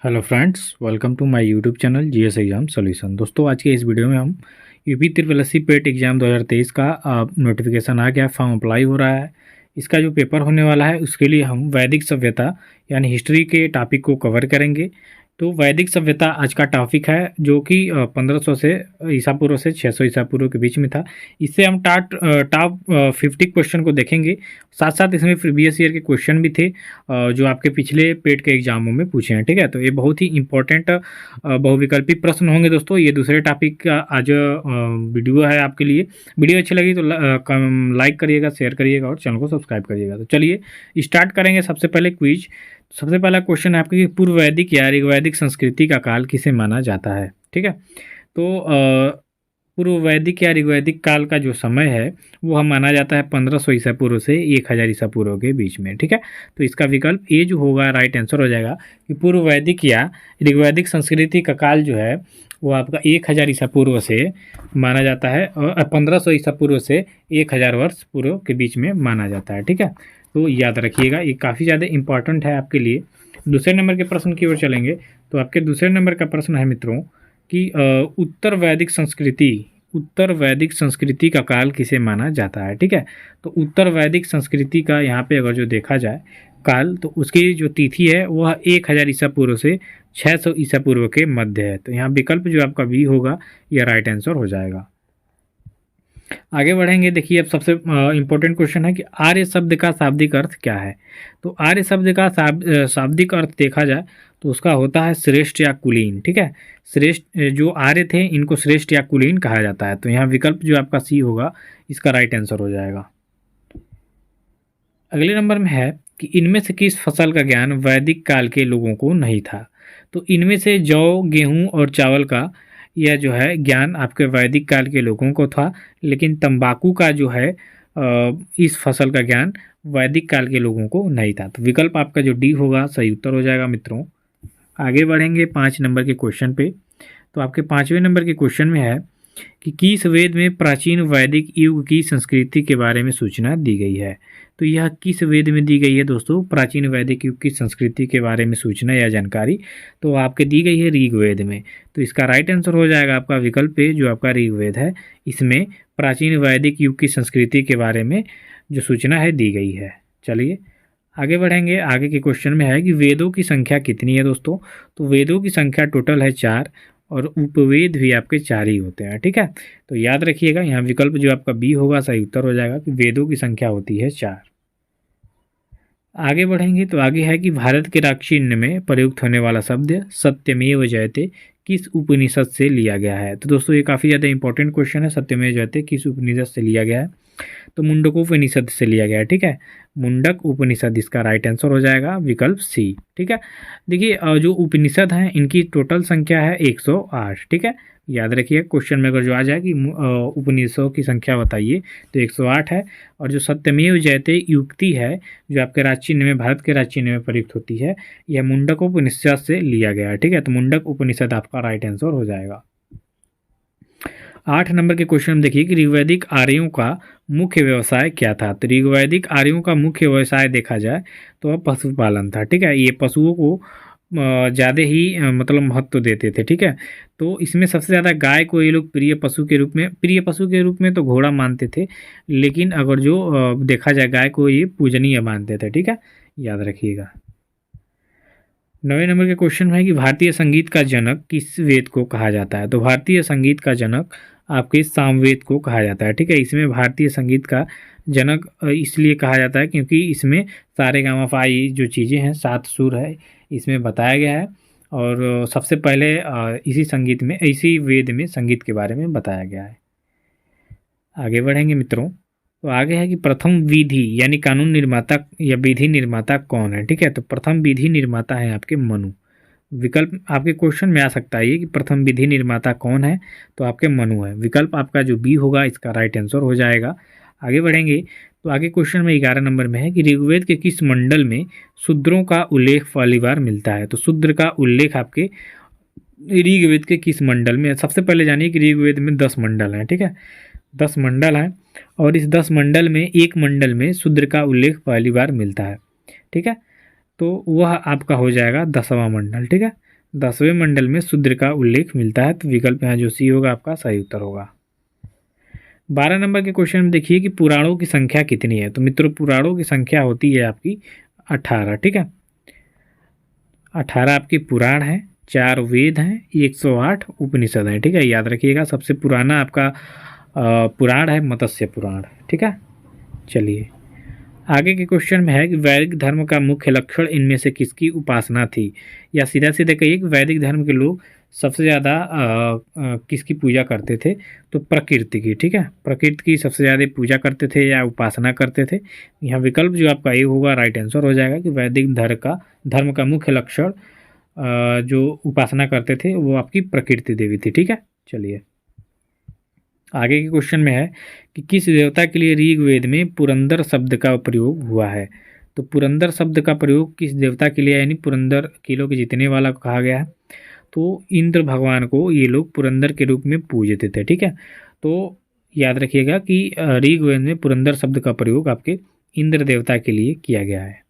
Hello friends, welcome to my YouTube channel GS exam solution. दोस्तों, आज के इस वीडियो में हम UP triple S C PET exam 2023 का नोटिफिकेशन आ गया, फॉर्म अप्लाई हो रहा है। इसका जो पेपर होने वाला है उसके लिए हम वैदिक सभ्यता यानी हिस्ट्री के टॉपिक को कवर करेंगे। तो वैदिक सभ्यता आज का टॉपिक है, जो कि 1500 से ईसा पूर्व से 600 ईसा पूर्व के बीच में था। इससे हम टॉप 50 क्वेश्चन को देखेंगे। साथ साथ इसमें प्रीवियस ईयर के क्वेश्चन भी थे जो आपके पिछले पेट के एग्जामों में पूछे हैं। ठीक है, तो ये बहुत ही इंपॉर्टेंट बहुविकल्पी प्रश्न होंगे दोस्तों। ये दूसरे टॉपिक का आज वीडियो है आपके लिए। वीडियो अच्छी लगी तो लाइक करिएगा, शेयर करिएगा और चैनल को सब्सक्राइब करिएगा। तो चलिए स्टार्ट करेंगे। सबसे पहले क्विज। सबसे पहला क्वेश्चन है आपके कि पूर्व वैदिक या ऋग्वैदिक संस्कृति का काल किसे माना जाता है। ठीक है, तो पूर्व वैदिक या ऋग्वैदिक काल का जो समय है वो हम माना जाता है 1500 ईसा पूर्व से 1000 ईसा पूर्व के बीच में। ठीक है, तो इसका विकल्प ए जो होगा राइट आंसर हो जाएगा कि पूर्व वैदिक या ऋग्वैदिक संस्कृति का काल जो है वो आपका 1000 ईसा पूर्व से माना जाता है और 1500 ईसा पूर्व से 1000 वर्ष पूर्व के बीच में माना जाता है। ठीक है, तो याद रखिएगा, ये काफ़ी ज़्यादा इंपॉर्टेंट है आपके लिए। दूसरे नंबर के प्रश्न की ओर चलेंगे। तो आपके दूसरे नंबर का प्रश्न है मित्रों कि उत्तर वैदिक संस्कृति का काल किसे माना जाता है। ठीक है, तो उत्तर वैदिक संस्कृति का यहाँ पे अगर जो देखा जाए काल, तो उसकी जो तिथि है वह 1000 ईसा पूर्व से 600 ईसा पूर्व के मध्य है। तो यहाँ विकल्प जो आपका बी होगा यह राइट आंसर हो जाएगा। आगे बढ़ेंगे। देखिए, अब सबसे इम्पोर्टेंट क्वेश्चन है कि आर्य शब्द का शाब्दिक अर्थ क्या है। तो आर्य शब्द का शाब्दिक अर्थ देखा जाए तो उसका होता है श्रेष्ठ या कुलीन। ठीक है, श्रेष्ठ जो आर्य थे इनको श्रेष्ठ या कुलीन कहा जाता है। तो यहाँ विकल्प जो आपका सी होगा इसका राइट आंसर हो जाएगा। अगले नंबर में है कि इनमें से किस फसल का ज्ञान वैदिक काल के लोगों को नहीं था। तो इनमें से जौ, गेहूँ और चावल का यह जो है ज्ञान आपके वैदिक काल के लोगों को था, लेकिन तंबाकू का जो है इस फसल का ज्ञान वैदिक काल के लोगों को नहीं था। तो विकल्प आपका जो डी होगा सही उत्तर हो जाएगा मित्रों। आगे बढ़ेंगे 5 नंबर के क्वेश्चन पे। तो आपके 5वें नंबर के क्वेश्चन में है कि किस वेद में प्राचीन वैदिक युग की संस्कृति के बारे में सूचना दी गई है। तो यह किस वेद में दी गई है दोस्तों, प्राचीन वैदिक युग की संस्कृति के बारे में सूचना या जानकारी। तो आपके दी गई है ऋग्वेद में। तो इसका राइट आंसर हो जाएगा आपका विकल्प ए जो आपका ऋग्वेद है। इसमें प्राचीन वैदिक युग की संस्कृति के बारे में जो सूचना है दी गई है। चलिए आगे बढ़ेंगे। आगे के क्वेश्चन में है कि वेदों की संख्या कितनी है दोस्तों। तो वेदों की संख्या टोटल है 4 और उपवेद भी आपके 4 ही होते हैं। ठीक है, तो याद रखिएगा, यहाँ विकल्प जो आपका बी होगा सही उत्तर हो जाएगा कि वेदों की संख्या होती है 4। आगे बढ़ेंगे। तो आगे है कि भारत के राक्षिण्य में प्रयुक्त होने वाला शब्द सत्यमेव जयते किस उपनिषद से लिया गया है। तो दोस्तों ये काफ़ी ज़्यादा इंपॉर्टेंट क्वेश्चन है। सत्यमेव जयते किस उपनिषद से लिया गया है। तो मुंडक उपनिषद से लिया गया है। ठीक है, मुंडक उपनिषद इसका राइट आंसर हो जाएगा विकल्प सी। ठीक है, देखिए जो उपनिषद हैं इनकी टोटल संख्या है 108। ठीक है, याद रखिए, क्वेश्चन में अगर जो आ जाए कि उपनिषदों की संख्या बताइए तो 108 है। और जो सत्यमेव जयते युक्ति है जो आपके राजचिन्ह में, भारत के राजचिन्ह में प्रयुक्त होती है, यह मुंडक उपनिषद से लिया गया है। ठीक है, तो मुंडक उपनिषद आपका राइट आंसर हो जाएगा। 8 नंबर के क्वेश्चन में देखिए कि ऋग्वैदिक आर्यों का मुख्य व्यवसाय क्या था। तो ऋग्वैदिक आर्यों का मुख्य व्यवसाय देखा जाए तो वह पशुपालन था। ठीक है, ये पशुओं को ज़्यादा ही मतलब महत्व देते थे। ठीक है, तो इसमें सबसे ज़्यादा गाय को ये लोग प्रिय पशु के रूप में तो घोड़ा मानते थे, लेकिन अगर जो देखा जाए गाय को ये पूजनीय मानते थे। ठीक है, याद रखिएगा। 9वें नंबर के क्वेश्चन में है कि भारतीय संगीत का जनक किस वेद को कहा जाता है। तो भारतीय संगीत का जनक आपके सामवेद को कहा जाता है। ठीक है, इसमें भारतीय संगीत का जनक इसलिए कहा जाता है क्योंकि इसमें सारे गामा पाई जो चीज़ें हैं 7 सुर है इसमें बताया गया है। और सबसे पहले इसी वेद में संगीत के बारे में बताया गया है। आगे बढ़ेंगे मित्रों। तो आगे है कि प्रथम विधि यानी कानून निर्माता या विधि निर्माता कौन है। ठीक है, तो प्रथम विधि निर्माता है आपके मनु। विकल्प आपके क्वेश्चन में आ सकता है ये कि प्रथम विधि निर्माता कौन है, तो आपके मनु है। विकल्प आपका जो बी होगा इसका राइट आंसर हो जाएगा। आगे बढ़ेंगे। तो आगे क्वेश्चन में 11 नंबर में है कि ऋग्वेद के किस मंडल में शूद्रों का उल्लेख पहली बार मिलता है। तो शूद्र का उल्लेख आपके ऋग्वेद के किस मंडल में है। सबसे पहले जानिए कि ऋग्वेद में 10 मंडल हैं। ठीक है, 10 मंडल हैं और इस 10 मंडल में एक मंडल में शूद्र का उल्लेख पहली बार मिलता है। ठीक है, तो वह आपका हो जाएगा 10वां मंडल। ठीक है, 10वें मंडल में शूद्र का उल्लेख मिलता है। तो विकल्प यहाँ जो सी होगा आपका सही उत्तर होगा। 12 नंबर के क्वेश्चन में देखिए कि पुराणों की संख्या कितनी है। तो मित्रों पुराणों की संख्या होती है आपकी 18, ठीक है। 18 आपके पुराण हैं, 4 वेद हैं, 108 उपनिषद हैं, ठीक है। याद रखिएगा सबसे पुराना आपका पुराण है मत्स्य पुराण, ठीक है। चलिए आगे के क्वेश्चन में है कि वैदिक धर्म का मुख्य लक्षण इनमें से किसकी उपासना थी, या सीधा सीधा कहिए कि वैदिक धर्म के लोग सबसे ज़्यादा किसकी पूजा करते थे। तो प्रकृति की, ठीक है। प्रकृति की सबसे ज़्यादा पूजा करते थे या उपासना करते थे। यहाँ विकल्प जो आपका ये होगा राइट आंसर हो जाएगा कि वैदिक धर्म का मुख्य लक्षण जो उपासना करते थे वो आपकी प्रकृति देवी थी, ठीक है। चलिए आगे के क्वेश्चन में है कि किस देवता के लिए ऋग्वेद में पुरंदर शब्द का प्रयोग हुआ है। तो पुरंदर शब्द का प्रयोग किस देवता के लिए, यानी पुरंदर किलों के जीतने वाला को कहा गया है। तो इंद्र भगवान को ये लोग पुरंदर के रूप में पूजते थे, ठीक है। तो याद रखिएगा कि ऋग्वेद में पुरंदर शब्द का प्रयोग आपके इंद्र देवता के लिए किया गया है।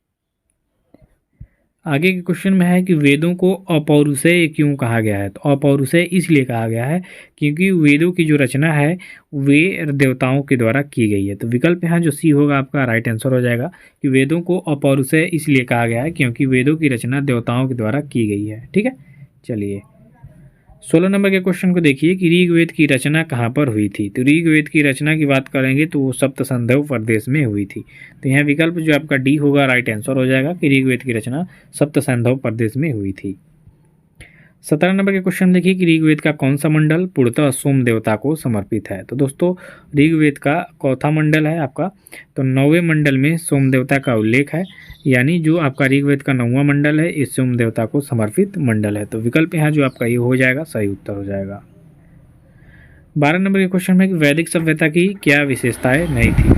आगे के क्वेश्चन में है कि वेदों को अपौरुषेय क्यों कहा गया है। तो अपौरुषेय इसलिए कहा गया है क्योंकि वेदों की जो रचना है वे देवताओं के द्वारा की गई है। तो विकल्प यहाँ जो सी होगा आपका राइट आंसर हो जाएगा कि वेदों को अपौरुषेय इसलिए कहा गया है क्योंकि वेदों की रचना देवताओं के द्वारा की गई है, ठीक है। चलिए 16 नंबर के क्वेश्चन को देखिए कि ऋग्वेद की रचना कहाँ पर हुई थी। तो ऋग्वेद की रचना की बात करेंगे तो वो सप्त संधव प्रदेश में हुई थी। तो यहाँ विकल्प जो आपका डी होगा राइट आंसर हो जाएगा कि ऋग्वेद की रचना सप्त संधव प्रदेश में हुई थी। 17 नंबर के क्वेश्चन देखिए कि ऋग्वेद का कौन सा मंडल पूर्णतः सोम देवता को समर्पित है। तो दोस्तों ऋग्वेद का चौथा मंडल है आपका, तो 9वें मंडल में सोम देवता का उल्लेख है, यानी जो आपका ऋग्वेद का 9वां मंडल है इस सोम देवता को समर्पित मंडल है। तो विकल्प यहाँ जो आपका ये हो जाएगा सही उत्तर हो जाएगा। 12 नंबर के क्वेश्चन में कि वैदिक सभ्यता की क्या विशेषताएं नहीं थी।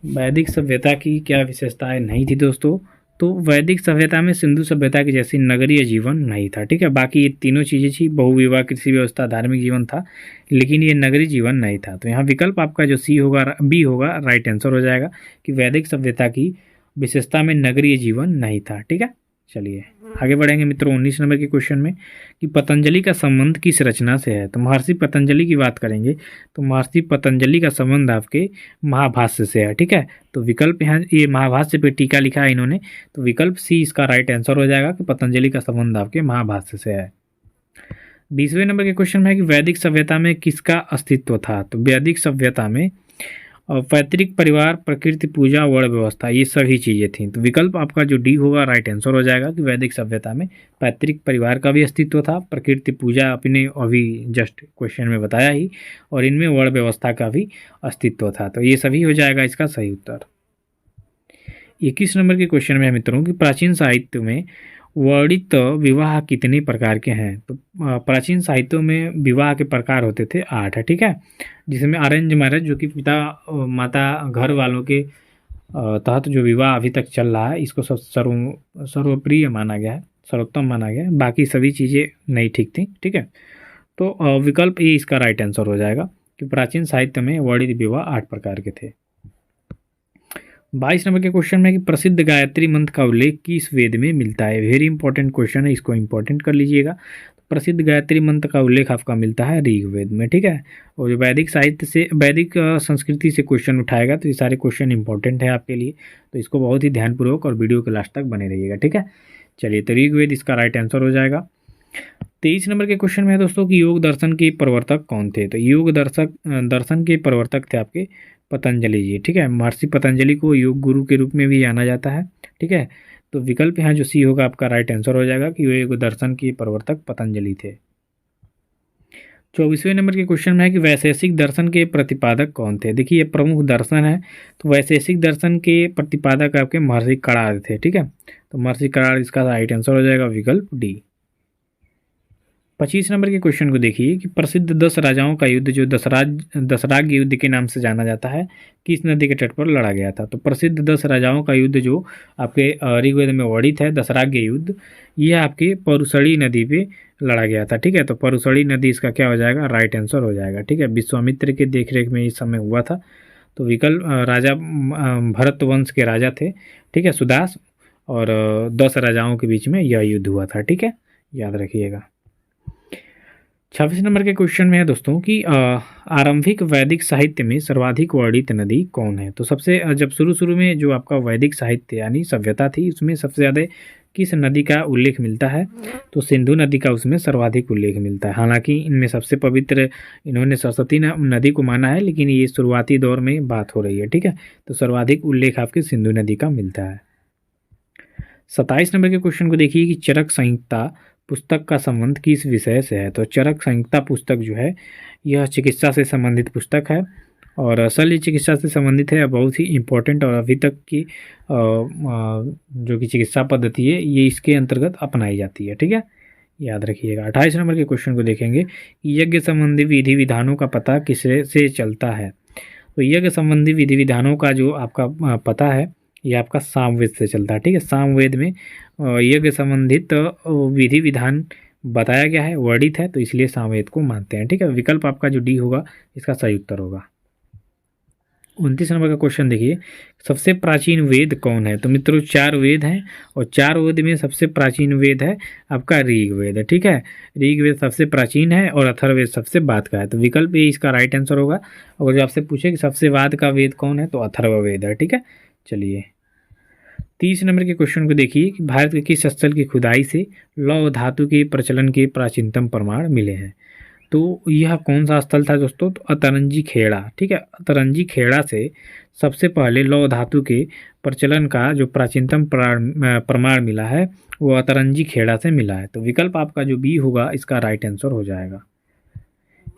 वैदिक सभ्यता की क्या विशेषताएं नहीं थी दोस्तों। तो वैदिक सभ्यता में सिंधु सभ्यता की जैसी नगरीय जीवन नहीं था, ठीक है। बाकी ये तीनों चीज़ें थी, बहुविवाह, कृषि व्यवस्था, धार्मिक जीवन था, लेकिन ये नगरीय जीवन नहीं था। तो यहाँ विकल्प आपका जो सी होगा बी होगा राइट आंसर हो जाएगा कि वैदिक सभ्यता की विशेषता में नगरीय जीवन नहीं था, ठीक है। चलिए आगे बढ़ेंगे मित्रों 19 नंबर के क्वेश्चन में कि पतंजलि का संबंध किस रचना से है। तो महर्षि पतंजलि की बात करेंगे तो महर्षि पतंजलि का संबंध आपके महाभाष्य से है, ठीक है। तो विकल्प यहाँ ये महाभाष्य पे टीका लिखा है इन्होंने, तो विकल्प सी इसका राइट आंसर हो जाएगा कि पतंजलि का संबंध आपके महाभाष्य से है। 20वें नंबर के क्वेश्चन में है कि वैदिक सभ्यता में किसका अस्तित्व था। तो वैदिक सभ्यता में पैतृक परिवार, प्रकृति पूजा, वर्ण व्यवस्था, ये सभी चीज़ें थीं। तो विकल्प आपका जो डी होगा राइट आंसर हो जाएगा कि वैदिक सभ्यता में पैतृक परिवार का भी अस्तित्व था, प्रकृति पूजा अपने अभी जस्ट क्वेश्चन में बताया ही, और इनमें वर्ण व्यवस्था का भी अस्तित्व था। तो ये सभी हो जाएगा इसका सही उत्तर। 21 नंबर के क्वेश्चन में है मित्रों कि प्राचीन साहित्य में वर्णित विवाह कितने प्रकार के हैं। तो प्राचीन साहित्यों में विवाह के प्रकार होते थे 8, ठीक है, जिसमें अरेंज मैरिज जो कि पिता माता घर वालों के तहत जो विवाह अभी तक चल रहा है इसको सर्वप्रिय माना गया है, सर्वोत्तम माना गया है। बाकी सभी चीज़ें नहीं ठीक थी, ठीक है। तो विकल्प ए इसका राइट आंसर हो जाएगा कि प्राचीन साहित्य में वर्णित विवाह 8 प्रकार के थे। 22 नंबर के क्वेश्चन में कि प्रसिद्ध गायत्री मंत्र का उल्लेख किस वेद में मिलता है। वेरी इंपॉर्टेंट क्वेश्चन है, इसको इंपॉर्टेंट कर लीजिएगा। प्रसिद्ध गायत्री मंत्र का उल्लेख आपका मिलता है ऋग्वेद में, ठीक है। और जो वैदिक साहित्य से वैदिक संस्कृति से क्वेश्चन उठाएगा तो ये सारे क्वेश्चन इंपॉर्टेंट है आपके लिए, तो इसको बहुत ही ध्यानपूर्वक और वीडियो के लास्ट तक बने रहिएगा, ठीक है। चलिए तो ऋग्वेद इसका राइट आंसर हो जाएगा। 23 नंबर के क्वेश्चन में है दोस्तों कि योग दर्शन के प्रवर्तक कौन थे। तो योग दर्शन के प्रवर्तक थे आपके पतंजलि जी, ठीक है। महर्षि पतंजलि को योग गुरु के रूप में भी जाना जाता है, ठीक है। तो विकल्प यहाँ जो सी होगा आपका राइट आंसर हो जाएगा कि योग दर्शन के प्रवर्तक पतंजलि थे। 24वें नंबर के क्वेश्चन में है कि वैशेषिक दर्शन के प्रतिपादक कौन थे। देखिए ये प्रमुख दर्शन है, तो वैशेषिक दर्शन के प्रतिपादक आपके महर्षि कणाद थे, ठीक है। तो महर्षि कणाद इसका राइट आंसर हो जाएगा विकल्प डी। 25 नंबर के क्वेश्चन को देखिए कि प्रसिद्ध 10 राजाओं का युद्ध जो दसराग युद्ध के नाम से जाना जाता है किस नदी के तट पर लड़ा गया था। तो प्रसिद्ध 10 राजाओं का युद्ध जो आपके ऋग्वेद में वर्णित है दसराग युद्ध, यह आपके परुसड़ी नदी पे लड़ा गया था, ठीक है। तो परुसड़ी नदी इसका क्या हो जाएगा राइट आंसर हो जाएगा, ठीक है। विश्वामित्र के देखरेख में इस समय हुआ था, तो विकल्प राजा भरत वंश के राजा थे, ठीक है, सुदास, और 10 राजाओं के बीच में यह युद्ध हुआ था, ठीक है, याद रखिएगा। 26 नंबर के क्वेश्चन में है दोस्तों कि आरंभिक वैदिक साहित्य में सर्वाधिक वर्णित नदी कौन है। तो सबसे जब शुरू में जो आपका वैदिक साहित्य यानी सभ्यता थी उसमें सबसे ज़्यादा किस नदी का उल्लेख मिलता है, तो सिंधु नदी का उसमें सर्वाधिक उल्लेख मिलता है। हालांकि इनमें सबसे पवित्र इन्होंने सरस्वती नदी को माना है, लेकिन ये शुरुआती दौर में बात हो रही है, ठीक है। तो सर्वाधिक उल्लेख आपके सिंधु नदी का मिलता है। 27 नंबर के क्वेश्चन को देखिए कि चरक संहिता पुस्तक का संबंध किस विषय से है। तो चरक संहिता पुस्तक जो है यह चिकित्सा से संबंधित पुस्तक है और शल्य चिकित्सा से संबंधित है, बहुत ही इम्पोर्टेंट, और अभी तक की जो कि चिकित्सा पद्धति है ये इसके अंतर्गत अपनाई जाती है, ठीक है, याद रखिएगा। 28 नंबर के क्वेश्चन को देखेंगे कि यज्ञ संबंधी विधि विधानों का पता किससे से चलता है। तो यज्ञ संबंधी विधि विधानों का जो आपका पता है ये आपका सामवेद से चलता है, ठीक है। सामवेद में यज्ञ संबंधित विधि विधान बताया गया है, वर्णित है, तो इसलिए सामवेद को मानते हैं, ठीक है। विकल्प आपका जो डी होगा इसका सही उत्तर होगा। 29 नंबर का क्वेश्चन देखिए, सबसे प्राचीन वेद कौन है। तो मित्रों 4 वेद हैं और 4 वेद में सबसे प्राचीन वेद है आपका ऋग्वेद, ठीक है। ऋग्वेद सबसे प्राचीन है और अथर्ववेद सबसे बाद का है, तो विकल्प ए इसका राइट आंसर होगा। और जो आपसे पूछे कि सबसे बाद का वेद कौन है, तो अथर्ववेद है, ठीक है। चलिए 30 नंबर के क्वेश्चन को देखिए कि भारत के किस स्थल की खुदाई से लौह धातु के प्रचलन के प्राचीनतम प्रमाण मिले हैं। तो यह कौन सा स्थल था दोस्तों, तो अतरंजी खेड़ा, ठीक है। अतरंजी खेड़ा से सबसे पहले लौह धातु के प्रचलन का जो प्राचीनतम प्रमाण मिला है वो अतरंजी खेड़ा से मिला है, तो विकल्प आपका जो बी होगा इसका राइट आंसर हो जाएगा।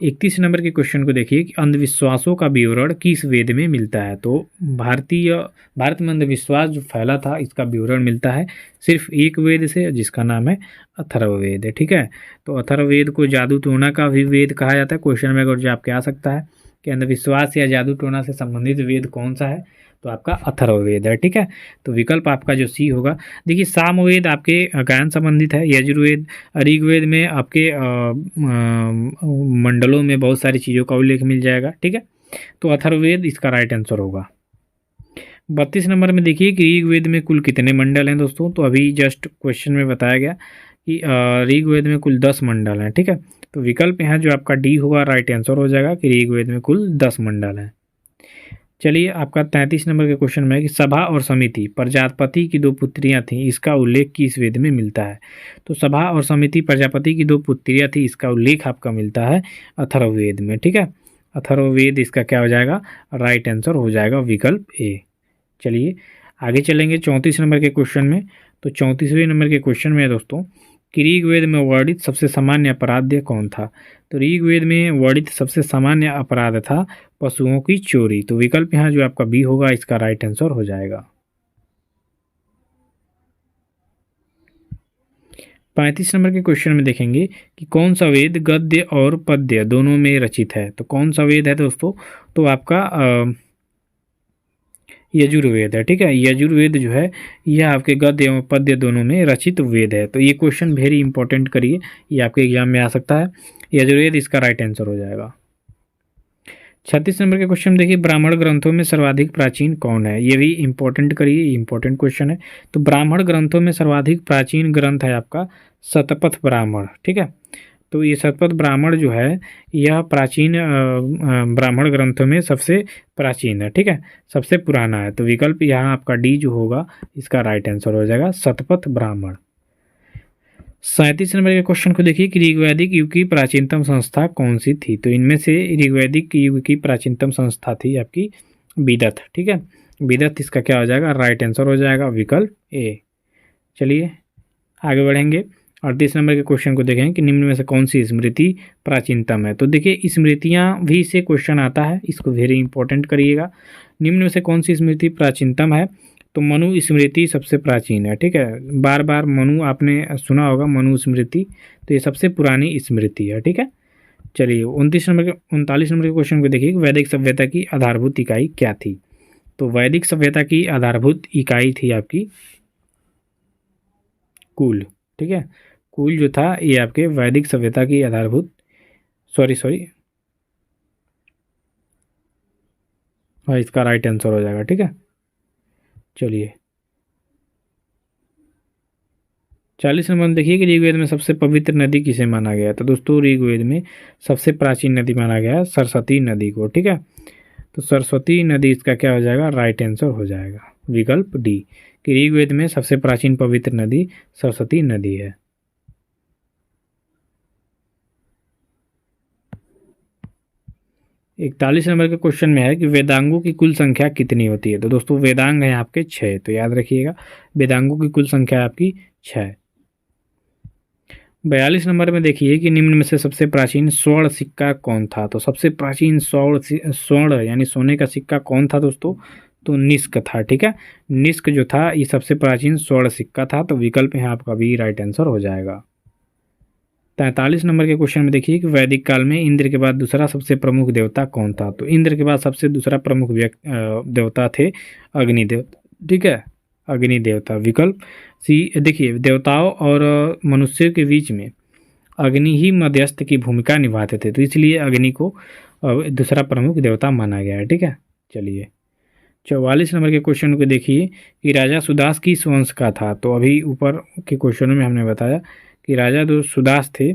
31 नंबर के क्वेश्चन को देखिए कि अंधविश्वासों का विवरण किस वेद में मिलता है। तो भारत में अंधविश्वास जो फैला था इसका विवरण मिलता है सिर्फ एक वेद से, जिसका नाम है अथर्ववेद, ठीक है। तो अथर्ववेद को जादू टोना का भी वेद कहा जाता है। क्वेश्चन में अगर जो आपके आ सकता है कि अंधविश्वास या जादू टोना से संबंधित वेद कौन सा है, तो आपका अथर्ववेद है, ठीक है। तो विकल्प आपका जो सी होगा। देखिए सामवेद आपके गायन संबंधित है, यजुर्वेद ऋग्वेद में आपके मंडलों में बहुत सारी चीज़ों का उल्लेख मिल जाएगा, ठीक है। तो अथर्ववेद इसका राइट आंसर होगा। 32 नंबर में देखिए कि ऋग्वेद में कुल कितने मंडल हैं दोस्तों। तो अभी जस्ट क्वेश्चन में बताया गया कि ऋग्वेद में कुल 10 मंडल हैं, ठीक है। तो विकल्प यहाँ जो आपका डी होगा राइट आंसर हो जाएगा कि ऋग्वेद में कुल 10 मंडल हैं। चलिए आपका 33 नंबर के क्वेश्चन में है कि सभा और समिति प्रजापति की 2 पुत्रियां थीं, इसका उल्लेख किस वेद में मिलता है। तो सभा और समिति प्रजापति की 2 पुत्रियां थी, इसका उल्लेख आपका मिलता है अथर्ववेद में, ठीक है। अथर्ववेद इसका क्या हो जाएगा, राइट आंसर हो जाएगा विकल्प ए। चलिए आगे चलेंगे 34 नंबर के क्वेश्चन में। तो 34वें नंबर के क्वेश्चन में है दोस्तों कि ऋग्वेद में वर्णित सबसे सामान्य अपराध कौन था। तो ऋग्वेद में वर्णित सबसे सामान्य अपराध था पशुओं की चोरी, तो विकल्प यहाँ जो आपका बी होगा इसका राइट आंसर हो जाएगा। 35 नंबर के क्वेश्चन में देखेंगे कि कौन सा वेद गद्य और पद्य दोनों में रचित है। तो कौन सा वेद है दोस्तों, तो आपका यजुर्वेद है, ठीक है। यजुर्वेद जो है यह आपके गद्य एवं पद्य दोनों में रचित वेद है। तो ये क्वेश्चन वेरी इंपॉर्टेंट करिए, ये आपके एग्जाम में आ सकता है। यजुर्वेद इसका राइट आंसर हो जाएगा। 36 नंबर के क्वेश्चन देखिए, ब्राह्मण ग्रंथों में सर्वाधिक प्राचीन कौन है। ये भी इंपॉर्टेंट करिए, इंपॉर्टेंट क्वेश्चन है। तो ब्राह्मण ग्रंथों में सर्वाधिक प्राचीन ग्रंथ है आपका शतपथ ब्राह्मण, ठीक है। तो ये शतपथ ब्राह्मण जो है यह प्राचीन ब्राह्मण ग्रंथों में सबसे प्राचीन है, ठीक है, सबसे पुराना है। तो विकल्प यहाँ आपका डी जो होगा इसका राइट आंसर हो जाएगा शतपथ ब्राह्मण। 37 नंबर के क्वेश्चन को देखिए कि ऋग्वैदिक युग की प्राचीनतम संस्था कौन सी थी। तो इनमें से ऋग्वैदिक युग की प्राचीनतम संस्था थी आपकी विदथ, ठीक है। विदथ इसका क्या हो जाएगा, राइट आंसर हो जाएगा विकल्प ए। चलिए आगे बढ़ेंगे। 38 नंबर के क्वेश्चन को देखें कि निम्न में से कौन सी स्मृति प्राचीनतम है। तो देखिए स्मृतियाँ भी से क्वेश्चन आता है, इसको वेरी इंपॉर्टेंट करिएगा। निम्न में से कौन सी स्मृति प्राचीनतम है, तो मनु स्मृति सबसे प्राचीन है, ठीक है। बार बार मनु आपने सुना होगा, मनु स्मृति, तो ये सबसे पुरानी स्मृति है, ठीक है। चलिए 39 नंबर के क्वेश्चन को देखिए, वैदिक सभ्यता की आधारभूत इकाई क्या थी। तो वैदिक सभ्यता की आधारभूत इकाई थी आपकी कुल, ठीक है। कुल जो था ये आपके वैदिक सभ्यता की आधारभूत हाँ, इसका राइट आंसर हो जाएगा। ठीक है, चलिए 40 नंबर में देखिए कि ऋग्वेद में सबसे पवित्र नदी किसे माना गया है। तो दोस्तों ऋग्वेद में सबसे प्राचीन नदी माना गया है सरस्वती नदी को। ठीक है, तो सरस्वती नदी इसका क्या हो जाएगा, राइट आंसर हो जाएगा विकल्प डी, कि ऋग्वेद में सबसे प्राचीन पवित्र नदी सरस्वती नदी है। 41 नंबर के क्वेश्चन में है कि वेदांगों की कुल संख्या कितनी होती है। तो दोस्तों वेदांग हैं आपके 6, तो याद रखिएगा वेदांगों की कुल संख्या आपकी 6। 42 नंबर में देखिए कि निम्न में से सबसे प्राचीन स्वर्ण सिक्का कौन था। तो सबसे प्राचीन स्वर्ण यानी सोने का सिक्का कौन था दोस्तों, तो निष्क था। ठीक है, निष्क जो था ये सबसे प्राचीन स्वर्ण सिक्का था, तो विकल्प यहाँ आपका भी राइट आंसर हो जाएगा। 43 नंबर के क्वेश्चन में देखिए कि वैदिक काल में इंद्र के बाद दूसरा सबसे प्रमुख देवता कौन था। तो इंद्र के बाद सबसे दूसरा प्रमुख देवता थे अग्निदेवता। ठीक है, अग्नि देवता विकल्प सी। देखिए देवताओं और मनुष्यों के बीच में अग्नि ही मध्यस्थ की भूमिका निभाते थे, तो इसलिए अग्नि को दूसरा प्रमुख देवता माना गया है। ठीक है, चलिए 44 नंबर के क्वेश्चन को देखिए कि राजा सुदास किस वंश का था। तो अभी ऊपर के क्वेश्चनों में हमने बताया कि राजा जो सुदास थे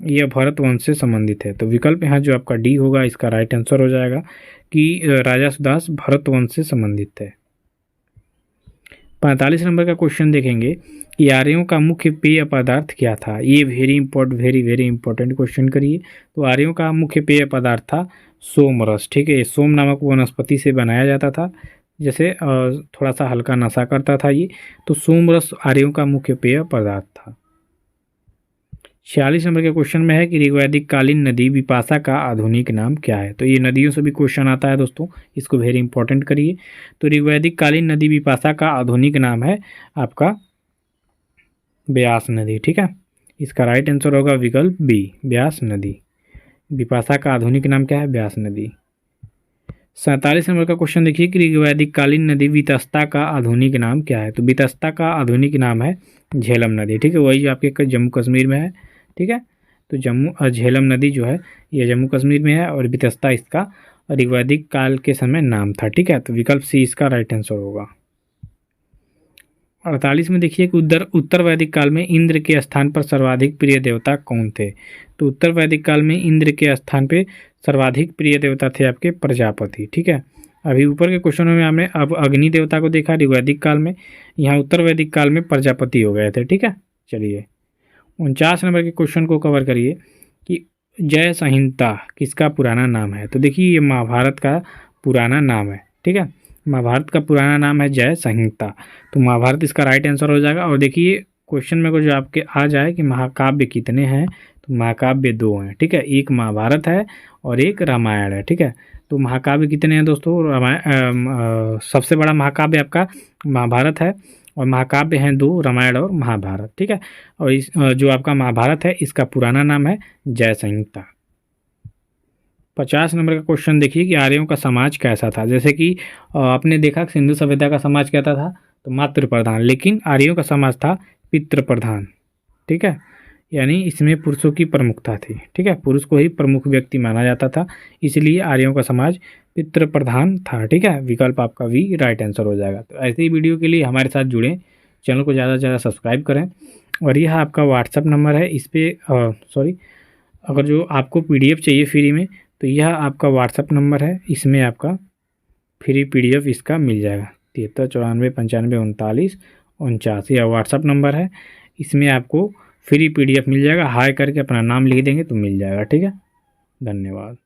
यह भरत वंश से संबंधित है, तो विकल्प यहाँ जो आपका डी होगा इसका राइट आंसर हो जाएगा कि राजा सुदास भरत वंश से संबंधित है। 45 नंबर का क्वेश्चन देखेंगे कि आर्यों का मुख्य पेय पदार्थ क्या था। ये वेरी वेरी इंपॉर्टेंट क्वेश्चन करिए। तो आर्यों का मुख्य पेय पदार्थ था सोमरस। ठीक है, सोम नामक वनस्पति से बनाया जाता था, जैसे थोड़ा सा हल्का नशा करता था ये, तो सोमरस आर्यों का मुख्य पेय पदार्थ था। 46 नंबर के क्वेश्चन में है कि ऋग्वैदिक कालीन नदी विपाशा का आधुनिक नाम क्या है। तो ये नदियों से भी क्वेश्चन आता है दोस्तों, इसको वेरी इंपॉर्टेंट करिए। तो ऋग्वैदिक कालीन नदी विपाशा का आधुनिक नाम है आपका ब्यास नदी। ठीक है, इसका राइट आंसर होगा विकल्प बी, ब्यास नदी। विपाशा का आधुनिक नाम क्या है, ब्यास नदी। 47 नंबर का क्वेश्चन देखिए कि ऋग्वैदिक कालीन नदी वितस्ता का आधुनिक नाम क्या है। तो वितस्ता का आधुनिक नाम है झेलम नदी। ठीक है, वही जो आपके जम्मू कश्मीर में है। ठीक है, तो झेलम नदी जो है ये जम्मू कश्मीर में है और वितस्ता इसका ऋग्वैदिक काल के समय नाम था। ठीक है, तो विकल्प सी इसका राइट आंसर होगा। 48 में देखिए कि उत्तर वैदिक काल में इंद्र के स्थान पर सर्वाधिक प्रिय देवता कौन थे। तो उत्तर वैदिक काल में इंद्र के स्थान पे सर्वाधिक प्रिय देवता थे आपके प्रजापति। ठीक है, अभी ऊपर के क्वेश्चनों में हमने अब अग्नि देवता को देखा ऋग्वैदिक काल में, यहाँ उत्तर वैदिक काल में प्रजापति हो गए थे। ठीक है, चलिए 49 नंबर के क्वेश्चन को कवर करिए कि जय संहिता किसका पुराना नाम है। तो देखिए ये महाभारत का पुराना नाम है। ठीक है, महाभारत का पुराना नाम है जय संहिता, तो महाभारत इसका राइट आंसर हो जाएगा। और देखिए क्वेश्चन में को जो आपके आ जाए कि महाकाव्य कितने हैं, तो महाकाव्य 2 हैं। ठीक है, एक महाभारत है और एक रामायण है। ठीक है, तो महाकाव्य कितने हैं दोस्तों, सबसे बड़ा महाकाव्य आपका महाभारत है और महाकाव्य हैं 2, रामायण और महाभारत। ठीक है, और इस जो आपका महाभारत है इसका पुराना नाम है जय संहिता। 50 नंबर का क्वेश्चन देखिए कि आर्यों का समाज कैसा था। जैसे कि आपने देखा कि सिंधु सभ्यता का समाज कैसा था, तो मातृ प्रधान, लेकिन आर्यों का समाज था पितृ प्रधान। ठीक है, यानी इसमें पुरुषों की प्रमुखता थी। ठीक है, पुरुष को ही प्रमुख व्यक्ति माना जाता था, इसलिए आर्यों का समाज पितृ प्रधान था। ठीक है, विकल्प आपका वी राइट आंसर हो जाएगा। तो ऐसे ही वीडियो के लिए हमारे साथ जुड़ें, चैनल को ज़्यादा से ज़्यादा सब्सक्राइब करें। और यह आपका व्हाट्सअप नंबर है, इस पर अगर जो आपको PDF चाहिए फ्री में, तो यह आपका व्हाट्सअप नंबर है, इसमें आपका फ्री PDF इसका मिल जाएगा 73 94 95 39 49। यह व्हाट्सअप नंबर है, इसमें आपको फ्री PDF मिल जाएगा। हाई करके अपना नाम लिख देंगे तो मिल जाएगा। ठीक है, धन्यवाद।